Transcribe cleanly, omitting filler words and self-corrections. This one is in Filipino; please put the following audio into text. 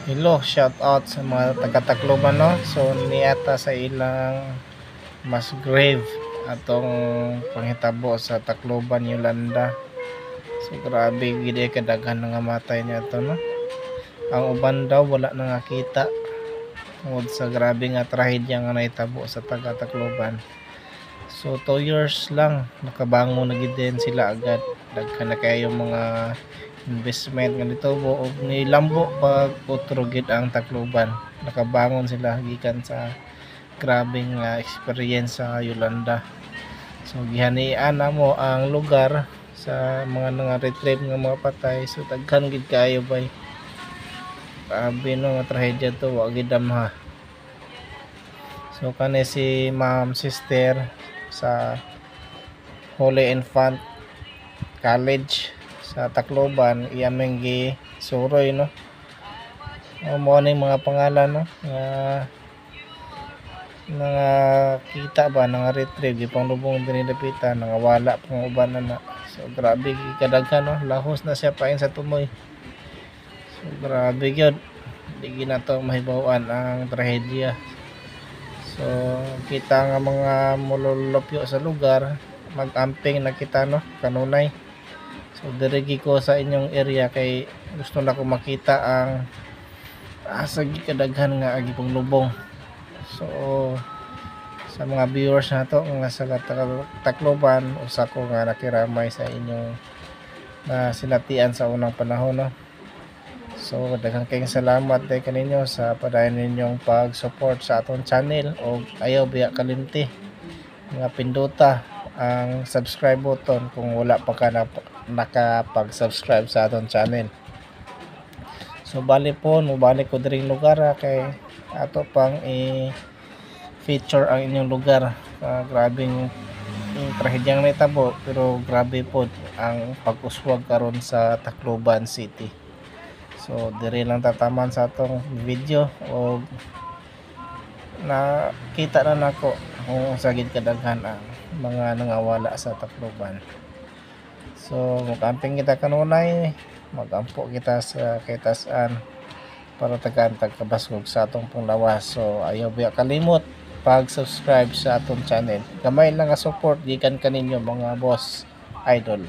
Hello, shout out sa mga taga-Tacloban, no. So niata sa ilang mas grave atong panghitabo sa Tacloban, Yolanda. So grabe gid kadaghan nga matay niya to, no. Ang uban daw wala na nakita tungod sa grabe nga trahedya nga nahitabo sa taga-Tacloban. So 2 years lang nakabangon na gid din sila agad. Daghan na kayo mga investment nga dito og nilambo pag utro gid ang Tacloban. Nakabangon sila gikan sa grabeng experience sa Yolanda. So gihanian na mo ang lugar sa mga nga-retrieve nga mga patay. So daghan gid kayo bay. Grabe no nga trahedya to, wa gid damha. So kani si Ma'am Sister sa Holy Infant College sa Tacloban, iyaming gi suroy, no. Mo ni mga pangalan, no, nga kita ba nga retrieve gipang lubong din dapitan nga wala pang uban na. So grabe kadaghan, no, lahos na siya pain sa tumoy. So grabe gyud, di na to mahibaw-an ang trahedya. So kita nga mga mululupyo sa lugar, mag-amping na kita, no, kanunay. So dirigi ko sa inyong area kay gusto na ko makita ang asa kadaghan nga agi pong lubong. So sa mga viewers nato nga sa Tacloban, usa ko nga nakiramay sa inyong sinatian sa unang panahon, no. So daghang kayong salamat day kaninyo sa padayon ninyong pag-support sa aton channel, o ayaw biya kalimti nga pinduta ang subscribe button kung wala pa ka nakapag-subscribe sa aton channel. So bali po mubalik ko diring lugar kay ato pang i-feature ang inyong lugar. Grabing trahedyang nahitabo, pero grabe po ang pag-uswag karon sa Tacloban City. So diri lang tataman sa atong video, o nakita na nako kung sagid kadaghan ang mga nangawala sa Tacloban. So mag-amping kita kanunay, magampo kita sa kitasan para tagantag kabasog sa atong pong lawas. So ayaw biya kalimot pag-subscribe sa atong channel. Gamay lang nga support gikan kaninyo mga boss idol.